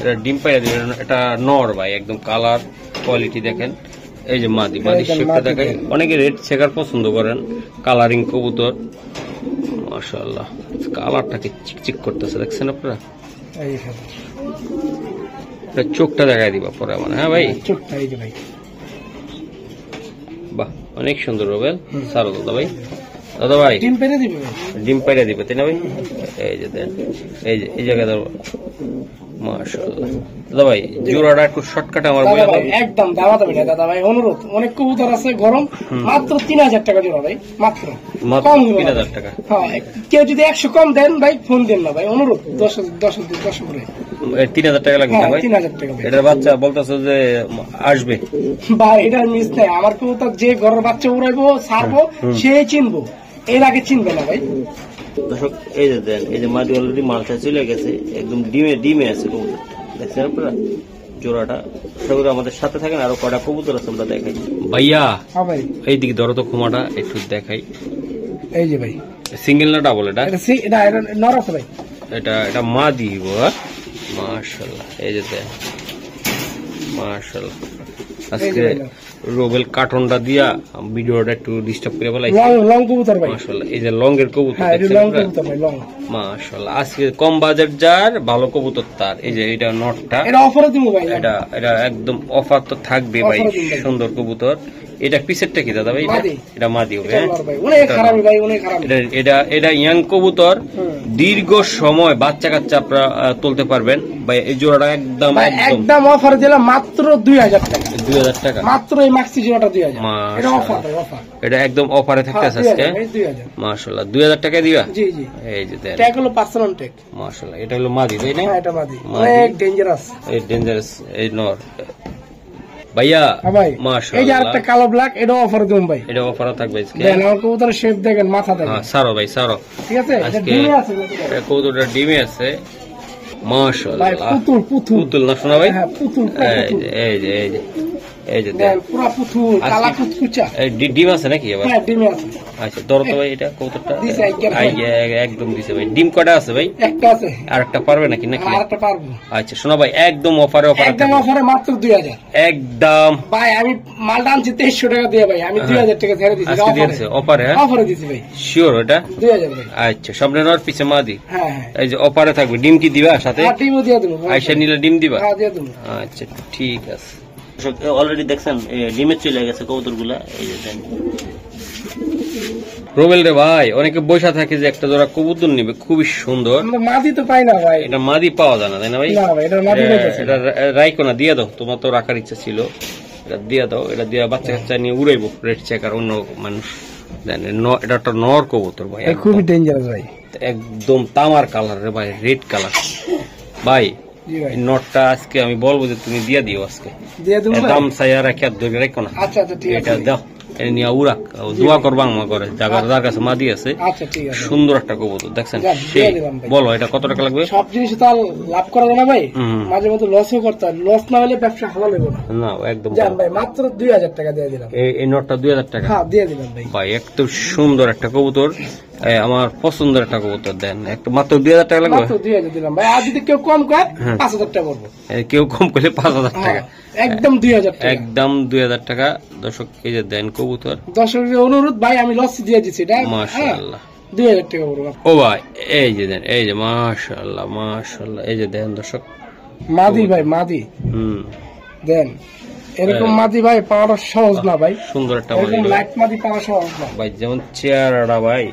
এটা ডিম পাইয়া দিবেন, এটা নর ভাই, একদম কালার কোয়ালিটি দেখেন। এই যে মাদি শেপটা দেখেন, অনেকে রেড শেখার পছন্দ করেন, কালারিং কবুতর। মাশাআল্লাহ কালারটাকে চিকচিক করতেছে, দেখছেন আপনারা? চোখটা দেখাই দিবা পরে মানে। হ্যাঁ ভাই চোখটা, এই যে ভাই বাহ অনেক সুন্দর রোবেল। সারো দাদা ভাই, দাদা ভাই ডিম পেরে দিবে, ডিম পাইরা দিবে তাই না ভাই? এই যে দেন, এই যে এই জায়গায় ধরো, মাশাআল্লাহ। দাদা ভাই জোড়াটা একটু শর্টকাটে আমার বলে দাও। একদম দামাদামি না দাদা ভাই, অনুরোধ। অনেক কবুতর আছে গরম, মাত্র 3,000 টাকা জোড়া ভাই, মাত্র 3,000 টাকা। হ্যাঁ কেউ যদি 100 কম দেন ভাই ফোন দেন না ভাই, অনুরোধ। 10 করে 3,000 টাকা লাগবে ভাই? 3,000 টাকা ভাই। এটার বাচ্চা বলতেছে যে আসবে ভাই, এটার মিস নাই। আমার কবুতর যে ঘরের বাচ্চা উড়াইবো ছাড়বো, সে চিনবো, এর আগে চিনবে না ভাই। দর্শক এই যে দেন, এই যে মাটি অলরেডি মালটা চলে গেছে, একদম ডিমে আছে কবুতর, দেখছেন আপনারা? জোড়াটা সবাই আমাদের সাথে থাকেন। আরো কটা কবুতর আছে আমরা দেখাই ভাইয়া। হ্যাঁ ভাই এইদিকে ধরো তো খুমাটা একটু দেখাই। এই যে ভাই সিঙ্গেল না ডাবল? এটা নর আছে ভাই, এটা মা দিব। মাশাআল্লাহ এই যে দেন, মাশাআল্লাহ। আজকে রোবেল কার্টনটা দিয়া ভিডিওটা একটু ডিস্টার্ব করে বলাই। লং কবুতর ভাই, মাশাআল্লাহ। এই যে লংয়ের কবুতর, হ্যাঁ এটা লং কবুতর ভাই, লং। মাশাআল্লাহ আজকে কম বাজেট যার ভালো কবুতর তার। এই যে এটা নটটা, এটা অফারে দিব ভাই, এটা একদম অফার তো থাকবে ভাই। সুন্দর কবুতর, এটা পিসেরটা কি দাদা ভাই? এটা মাদি হবে। এটা ইয়াং কবুতর, দীর্ঘ সময় বাচ্চা কাচ্চা আপনারা তুলতে পারবেন ভাই। এই জোড়াটা একদম অফার দিলাম মাত্র 2000 টাকা। 2000 টাকা মাত্র এই মাক্সি জোড়াটা 2000। এটা অফার, এটা একদম অফারে থাকতেছে আজকে। মাশাআল্লাহ 2000 টাকা দিবা? জি জি। এই যে দেন, ট্যাগ হলো পার্সোনাল ট্যাগ। মাশাআল্লাহ এটা হলো মাদি তাই না? হ্যাঁ এটা মাদি, অনেক ডেঞ্জারাস। এই ডেঞ্জারাস এই নর ভাইয়া। মাশাআল্লাহ এই যে আরেকটা কালো ব্ল্যাক, এটা অফার দিলাম ভাই। এটা অফারে থাকবে আজকে। দেন আমার কবুতরের শেপ দেখেন, মাথা দেখেন। হ্যাঁ সারো ভাই সারো, ঠিক আছে। আজকে কবুতরটা ডিমে আছে। মাশাআল্লাহ পুতুল না শোনা ভাই? হ্যাঁ পুতুল। এই যে এই যে পুরো পুতুল, কালা কুচকুচা। এই ডিম আছে নাকি আবার? হ্যাঁ ডিমে আছে। আচ্ছা ধরো তো ভাই, এটা কবুতরটা দিছে একদম দিছে ভাই। ডিম কয়টা আছে ভাই? একটা আছে। আরেকটা পারবে নাকি? আরেকটা পারবো। আচ্ছা শোনো ভাই, একদম অফারে মাত্র 2000 একদম ভাই। আমি মালটা আনছি 2300 টাকা দিয়ে ভাই, আমি 2000 টাকা ছেড়ে দিছি অফারে। অফারে দিছি ভাই, শিওর ওটা 2000 ভাই। আচ্ছা সামনে নর পিছে মাদি। হ্যাঁ এই যে অফারে থাকবে। ডিম কি দিবা সাথে? ডিমও দিয়ে দেবো। আয়শা নিলে ডিম দিবা? হ্যাঁ দিয়ে দেবো। আচ্ছা ঠিক আছে। অলরেডি দেখছেন ডিমে চলে গেছে কবুতর গুলা। এই যে দেন রোবেল রে ভাই, অনেকে বসে থাকে যে একটা জোড়া কবুতর নিবে, খুবই সুন্দর। মাদি তো পাই না ভাই। এটা মাদি পাওয়া যায় না তাই না ভাই? এটা রাইকো না, দিয়ে দাও, তোমার তো রাখার ইচ্ছা ছিল, এটা দিয়ে দাও। এটা দিয়ে বাচ্চা কাচ্চা নিয়ে উড়াইবো রেড চেকার অন্য মানুষ। এটা একটা নর কবুতর ভাই, খুবই ডেঞ্জারাস ভাই। একদম তামার কালার রে ভাই, রেড কালার ভাই। নটটা আজকে আমি বলবো যে তুমি দিয়ে দিও আজকে, দাম চাইয়া রাখি আর ধরে রাখো না। আচ্ছা ঠিক আছে, এটা দাও, নিয়ে উড়াক, দোয়া করবা আমার ঘরে, যার কাছে মাদি আছে। আচ্ছা ঠিক আছে। সুন্দর একটা কবুতর দেখছেন। বলো এটা কত টাকা লাগবে? সব জিনিস তো লাভ করা যায় না ভাই, মাঝে মধ্যে লসও করতে হয়। লস না হলে ব্যবসা ভালো লাগবে না। একদম ভাই মাত্র 2000 টাকা দিয়ে দিলাম। এই নটটা 2000 টাকা? হ্যাঁ দিয়ে দিলাম ভাই। ভাই একটু সুন্দর একটা কবুতর, আমার পছন্দের একটা কবুতর দেন। একটু মাত্র 2000 টাকা লাগবে? মাত্র 2000 দিলাম ভাই। আর যদি কেউ কম করে 5000 টাকা করবো। কেউ কম করলে 5000 টাকা? একদম 2000 টাকা। একদম 2000 টাকা। দর্শক এই যে দেন কবুতর। দর্শকের অনুরোধ ভাই, আমি লস দিয়ে দিচ্ছি এটা। মাশাআল্লাহ 2000 টাকা করবো। ও ভাই এই যে দেন, এই যে মাশাআল্লাহ মাশাআল্লাহ, এই যে দেন দর্শক মাদি ভাই, মাদি। দেন এরকম মাদি ভাই পাওয়া সহজ না ভাই। সুন্দর একটা মাদি, লাইট মাদি পাওয়া সহজ না ভাই। যেমন চেহারাটা ভাই,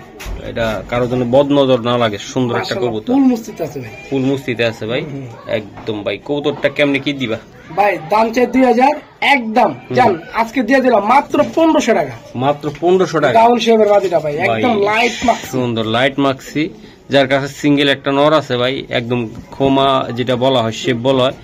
এটা কারোর জন্য বদ নজর না লাগে। সুন্দর একটা কবুতর, ফুল মুস্তিতে আছে ভাই, ফুল মুস্তিতে আছে ভাই একদম। ভাই কবুতরটা কেমনে কি দিবা ভাই? দাম চাই 2000 একদম। জান আজকে দিয়ে দিলাম মাত্র 1500 টাকা। মাত্র 1500 টাকা? ডাউন শেপের মাদিটা ভাই, একদম লাইট মাক্সি, সুন্দর লাইট মাক্সি। যার কাছে সিঙ্গেল একটা নর আছে ভাই, একদম খোমা যেটা বলা হয়, শেপ বলা হয়,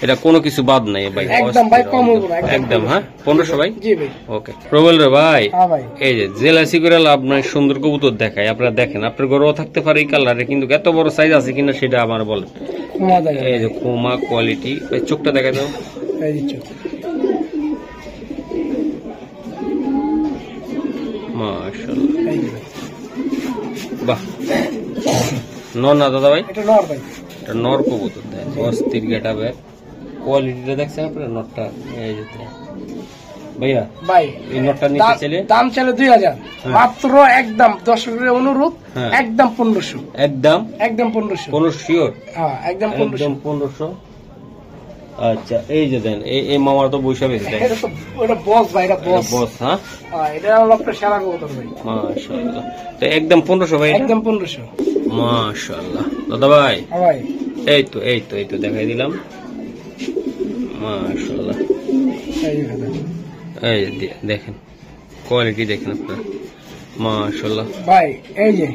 এটা কোনো কিছু বাদ নাই ভাই। একদম ভাই কম হবে না একদম। হ্যাঁ 1500 ভাই? জি ভাই। ওকে প্রবল রে ভাই। হ্যাঁ ভাই। এই যে জেলাসি করে লাভ নাই, সুন্দর কবুতর দেখায়, আপনারা দেখেন। আপনার গরও থাকতে পারে এই কালারে, কিন্তু এত বড় সাইজ আছে কিনা সেটা আমার বলেন। এই যে খোমা কোয়ালিটি, চোখটা দেখা দাও। এই যে চোখ, মাশাআল্লাহ বাহ। নর না দাদা ভাই? এটা নর ভাই, এটা নর কবুতর দেয়, অস্থির গেটাবে। কোয়ালিটিটা দেখছেন আপনারা নরটা? এই যে ভাইয়া ভাই এই নটটা নিতে চাইলে দাম চাইলে 2000 মাত্র। একদম দর্শকের অনুরোধ, একদম 1500। একদম 1500। 1500 শিওর? হ্যাঁ একদম 1500। আচ্ছা এই যে দেন, এই মামার তো বৈশা বেশি দেন। এটা বস ভাই, এটা বস। হ্যাঁ এটা হলো আপনার সারা কবুতর ভাই। মাশাআল্লাহ। তো একদম 1500 ভাই? একদম 1500। মাশাআল্লাহ দাদা ভাই। ভাই এই তো দেখাই দিলাম। মাশাআল্লাহ। এই দেখেন কোয়ালিটি দেখেন আপনারা, মাশাআল্লাহ ভাই। এই যে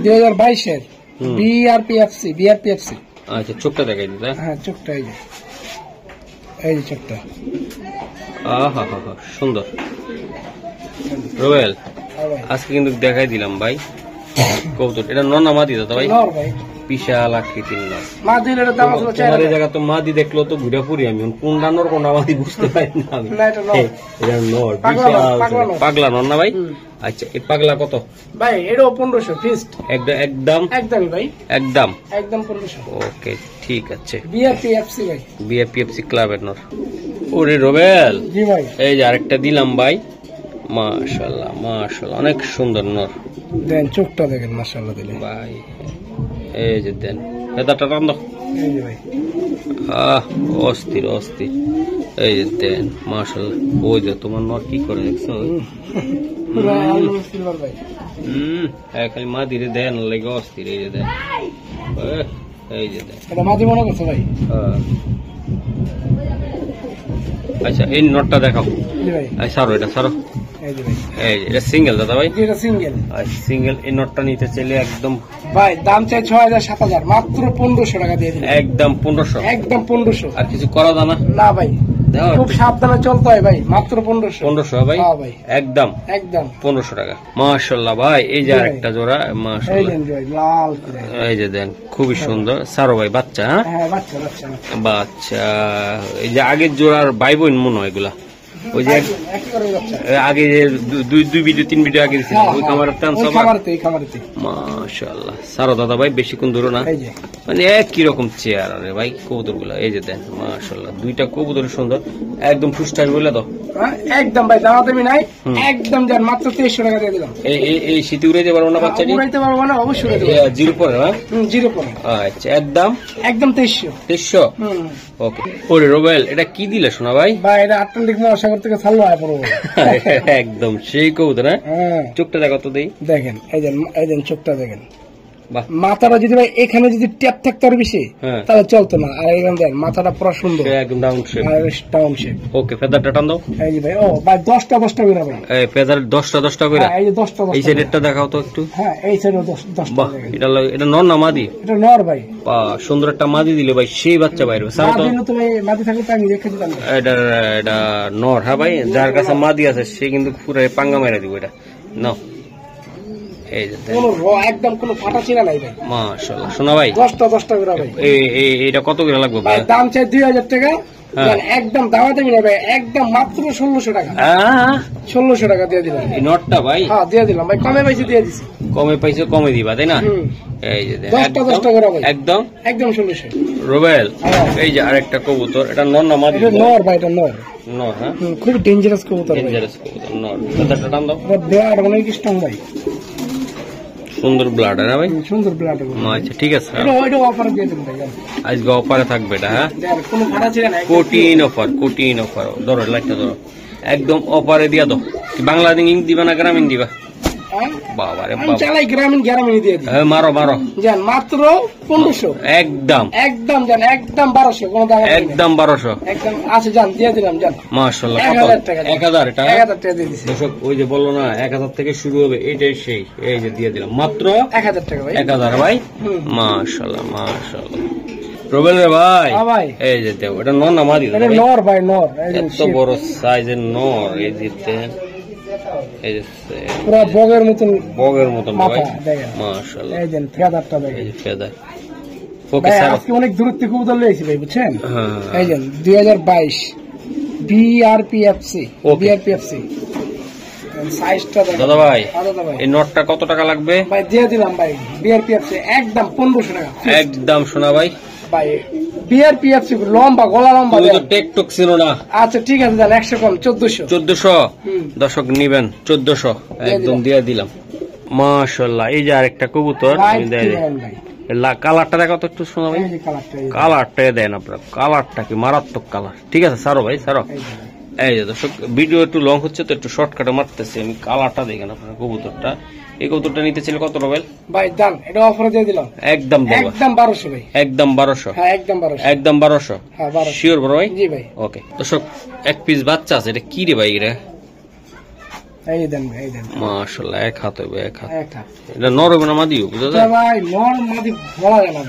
2022 এর বিআরপিএফসি। আচ্ছা চোখটা দেখাই দিতে? হ্যাঁ চোখটা এই যে চোখটা। আহা হা হা সুন্দর। রোয়েল আজকে কিন্তু দেখাই দিলাম ভাই কবুতর। এটা নর না মাদি দাদা ভাই? নর ভাই, বিশাল আকৃতির নর। মাদির এটা দাম আছে 4000 টাকা। জায়গা তো মাদি দেখলো তো ঘুরে পুরি আমি, কোনটা নর কোনটা মাদি বুঝতে পারি না আমি। না এটা নর, এটা নর, বিশাল পাগলা নর না ভাই? আচ্ছা এই পাগলা কত ভাই? এটাও 1500 ফিক্সড। একদম ভাই, একদম 1500। ওকে ঠিক আছে। বিআরপিএফসি ভাই, বিআরপিএফসি ক্লাবের নর। ওরে রোবেল জি ভাই, এই যে আরেকটা দিলাম ভাই। মাশাআল্লাহ মাশাআল্লাহ অনেক সুন্দর নর। দেন চোখটা দেখেন, মাশাআল্লাহ দিলেন ভাই। এই যে দেন, এটা টান দাও। এই যে ভাই, অস্থির এই যে দেন মাশাআল্লাহ। ওই যে তোমার নর কি করে দেখছো? সিলভার ভাই। খালি মা ধীরে দেন লেগে অস্থির। এই যে দেন, এই যে দেন, এটা মাঝে মনে করছে ভাই। আচ্ছা এই নটটা দেখাও। সারো এটা সারো। এই যে এটা সিঙ্গেল দাদা ভাই? এটা সিঙ্গেল। সিঙ্গেল। এই নটটা নিতে চাইলে একদম ভাই দাম চাই 6000 7000, মাত্র 1500 টাকা দিয়ে দিন। একদম 1500। একদম 1500। আর কিছু করা দানা না ভাই, খুব সাবধানে চলতে হয় ভাই। মাত্র 1500। 1500 ভাই? হ্যাঁ ভাই, একদম একদম 1500 টাকা। মাশাআল্লাহ ভাই, এই যে আরেকটা জোড়া মাশাআল্লাহ। লাল করে এই যে দেন খুবই সুন্দর। সারো ভাই বাচ্চা? হ্যাঁ বাচ্চা বাচ্চা বাচ্চা। এই যে আগের জোড়ার ভাই বোন মনে হয় এগুলা। ওই যে আগে দুই ভিডিও 3 ভিডিও আগে দিয়েছিল ওই খামারের টান সব। মাশাআল্লাহ। সারো দাদা ভাই, বেশিক্ষণ ধরো না, মানে একই রকম চেয়ার আরে ভাই কবুতর গুলা। এই যে দেন মাশাআল্লাহ, দুইটা কবুতর সুন্দর, একদম ফুসটাই বলে দাও। একদম ভাই দামাদামি নাই, একদম যান মাত্র 2300 টাকা দিয়ে দিলাম। এই শীতে উড়াইতে পারবো না বাচ্চাটি? উড়াইতে পারবো না, অবশ্যই জিরো পরে। হ্যাঁ জিরো পরে। আচ্ছা একদম একদম 2300। 2300। ওকে। ওরে রোবেল, এটা কি দিলে শোনা ভাই? ভাই এটা আটলান্টিক মহাসাগর থেকে ছাড়লো হয় পড়বো। একদম সেই কবুতর। হ্যাঁ চোখটা দেখো তো দেই। দেখেন এই দেন চোখটা দেখেন। মাথাটা যদি ভাই এখানে যদি ট্যাপ থাকতো আর বেশি তাহলে চলতো না। আর এখানে দেন মাথাটা পুরো সুন্দর, একদম down shape. Down shape. Okay, ফেদারটা টান দাও। এই যে ভাই, ও ভাই 10টা করে ভাই। এই ফেদার 10টা করে। এই যে 10টা। এই সাইডেরটা দেখাও তো একটু। হ্যাঁ এই সাইডে 10টা। এটা নর না মাদি? এটা নর ভাই। সুন্দর একটা মাদি দিলে ভাই সেই বাচ্চা বাইরে। মাদি তো ভাই, মাদি থাকলে তো আমি রেখে দিতাম। এটা নর। হ্যাঁ ভাই, যার কাছে মাদি আছে সে কিন্তু পুরো পাঙ্গা মাইরা দিব। এটা নাও। একদম কোনো ফাটা ছিঁড়া নাই ভাই। মাশাআল্লাহ। শোনা ভাই 10টা করে ভাই। এইটা কত করে লাগবে ভাই? দাম চাই 2000 টাকা। একদম দামাদামি নেই ভাই, একদম মাত্র 1600 টাকা। 1600 টাকা দিয়ে দিলাম এই নটটা ভাই। হ্যাঁ দিয়ে দিলাম ভাই, কমে পাইছি দিয়ে দিছি। কমে পাইছো, কমে দিবা তাই না? এই যে 10টা করে ভাই। একদম 1600। রোবেল, এই যে আরেকটা কবুতর, এটা নর না মাদি? এটা নর ভাই, এটা নর। নর? হ্যাঁ খুব ডেঞ্জারাস কবুতর। ডেঞ্জারাস কবুতর নর। কতটা টান দাও। ব্লাড অনেক স্ট্রং ভাই। সুন্দর ব্লাড না ভাই? সুন্দর ব্লাড। আচ্ছা ঠিক আছে, ওইটা অফার দিয়ে দেন ভাই। আজকে অফারে থাকবে এটা। হ্যাঁ কোনো ভাড়া ছিল না, কোটিন অফার। কোটিন অফার। ধরো লাইটটা ধরো, একদম অফারে দিয়া দাও। বাংলা ইংলিশ দিবা না গ্রামীণ দিবা? বাবারে বাবা, চালাই গ্রামীণ দিয়ে দিই। হ্যাঁ মারো মারো জান, মাত্র 1500। একদম একদম জান, একদম 1200। কোন দাম? একদম 1200। একদম আচ্ছা জান দিয়ে দিলাম জান। মাশাআল্লাহ। 1000 টাকা। 1000 এটা 1000 টাকা দিয়ে দিছি। দর্শক ওই যে বললো না 1000 থেকে শুরু হবে, এটাই সেই। এই যে দিয়ে দিলাম মাত্র 1000 টাকা ভাই। 1000 ভাই। মাশাআল্লাহ মাশাআল্লাহ। রোবেল রে ভাই, এই যে দেও, এটা নর না মাদি? এটা নর ভাই, নর। এত বড় সাইজের নর। এই যে এই যে পুরো বগের মতন ভাই। মাশাআল্লাহ। এই দেন ফেদারটা দেখেন। এই যে ফেদার। ওকে স্যার, আজকে অনেক দূর থেকে কবুতর লইছি ভাই, বুঝছেন? এই দেন 2022 বিআরপিএফসি। বিআরপিএফসি সাইজটা দেখেন দাদা ভাই। এই নটটা কত টাকা লাগবে ভাই? দিয়ে দিলাম ভাই বিআরপিএফসি একদম 1500 টাকা। একদম শোনা ভাই ভাই, বিআরপিএফসি লম্বা, গলা লম্বা। তুমি তো টেকটক ছিল না। আচ্ছা ঠিক আছে দাদা, 100 কম 1400। 1400 দর্শক নিবেন 1400 একদম দিয়ে দিলাম। মাশাআল্লাহ। এই যে আরেকটা কবুতর, কালারটা দেখো তো একটু। শোনা ভাই কালারটা দেন আপনার, কালারটা কি মারাত্মক কালার। ঠিক আছে সারো ভাই সারো। এই যে দর্শক ভিডিও একটু লং হচ্ছে তো একটু শর্টকাটে মারতেছি আমি। কালারটা দেখেন আপনার কবুতরটা। এই কবুতরটা নিতে ছিল কত রোবেল ভাই? দাম এটা অফারে দিয়ে দিলাম একদম 1200 ভাই। একদম 1200। হ্যাঁ একদম 1200। একদম 1200। হ্যাঁ 1200 শিওর বড় ভাই? জি ভাই। ওকে দর্শক এক পিস বাচ্চা আছে, এটা কি রে ভাই? এটা এই দেন ভাই, এই দেন। মাশাআল্লাহ। এক হাত হবে, এক হাত। এটা নর হবে না মাদি? বুঝা যায় ভাই, নর মাদি বলা যায় না।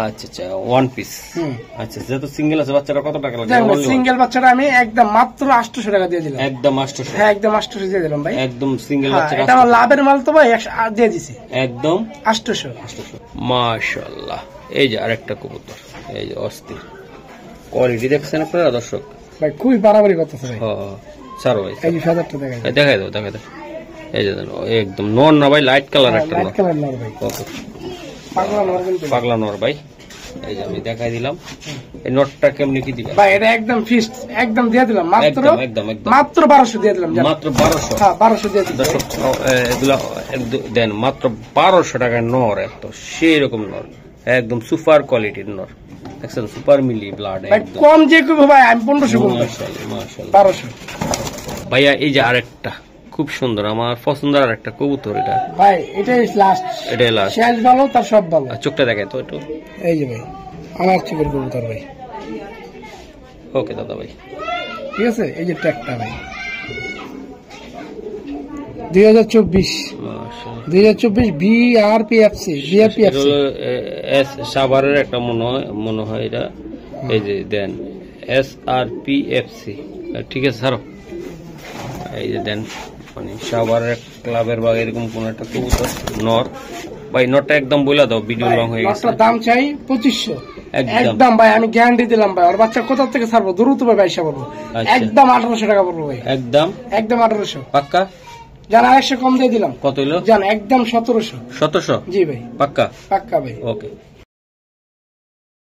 আচ্ছা আচ্ছা, ওয়ান পিস। আচ্ছা যেহেতু সিঙ্গেল আছে, বাচ্চাটা কত টাকা লাগবে? সিঙ্গেল বাচ্চাটা আমি একদম মাত্র 800 টাকা দিয়ে দিলাম। একদম 800? হ্যাঁ একদম 800 দিয়ে দিলাম ভাই। একদম সিঙ্গেল বাচ্চা। এটা আমার লাভের মাল তো ভাই, দিয়ে দিছি একদম 800। মাশাআল্লাহ। এই যে আরেকটা কবুতর, এই যে অস্থির কোয়ালিটি দেখছেন আপনারা দর্শক ভাই, খুবই বাড়াবাড়ি করতেছে ভাই। হ্যাঁ সারো ভাই, এই যে ফেদারটা দেখাই দাও। দেখাই দাও। এই যে একদম নর না ভাই, লাইট কালার একটা নর। লাইট কালার নর ভাই। পাগলা নর কিন্তু, পাগলা নর ভাই। এই যে আমি দেখাই দিলাম। এই নটটা কেমনে কি দিবেন ভাই? এটা একদম ফিক্সড, একদম দিয়ে দিলাম মাত্র একদম মাত্র 1200 দিয়ে দিলাম। মাত্র 1200? হ্যাঁ 1200 দিয়ে দিলাম। দর্শক এগুলা দেন মাত্র 1200 টাকায় নর। এত সেই রকম নর, একদম সুপার কোয়ালিটির নর। দেখছেন সুপার মিলি ব্লাড ভাই একদম কম যে করবো ভাই আমি 1500 বলবো, মাশাআল্লাহ মাশাআল্লাহ 1200 ভাইয়া। এই যে আরেকটা খুব সুন্দর আমার পছন্দের আরেকটা কবুতর, এটা ভাই এটাই লাস্ট, এটাই লাস্ট, শেষ ভালো তার সব ভালো। আর চোখটা দেখায় তো একটু। এই যে ভাই আমার চোখের কবুতর ভাই। ওকে দাদা ভাই, ঠিক আছে। এই যে ট্যাগটা ভাই 2024 2024 বিআরপিএফসি বিআরপিএফসি এস সাভারের একটা মনে হয় এটা। এই যে দেন SRPFC, ঠিক আছে স্যার। এই যে দেন মানে সাভারের ক্লাবের বা এরকম কোন একটা কবুতর নর ভাই। নরটা একদম বলে দাও, ভিডিও লং হয়ে গেছে। নরটার দাম চাই 2500 একদম ভাই, আমি গ্যারান্টি দিলাম ভাই। আর বাচ্চা কোথা থেকে ছাড়বো, দ্রুত ভাই পয়সা পড়বো। একদম 1800 টাকা পড়বো ভাই, একদম 1800 পাক্কা। জান 100 কম দিয়ে দিলাম। কত হলো জান? একদম 1700। 1700 জি ভাই, পাক্কা পাক্কা ভাই। ওকে।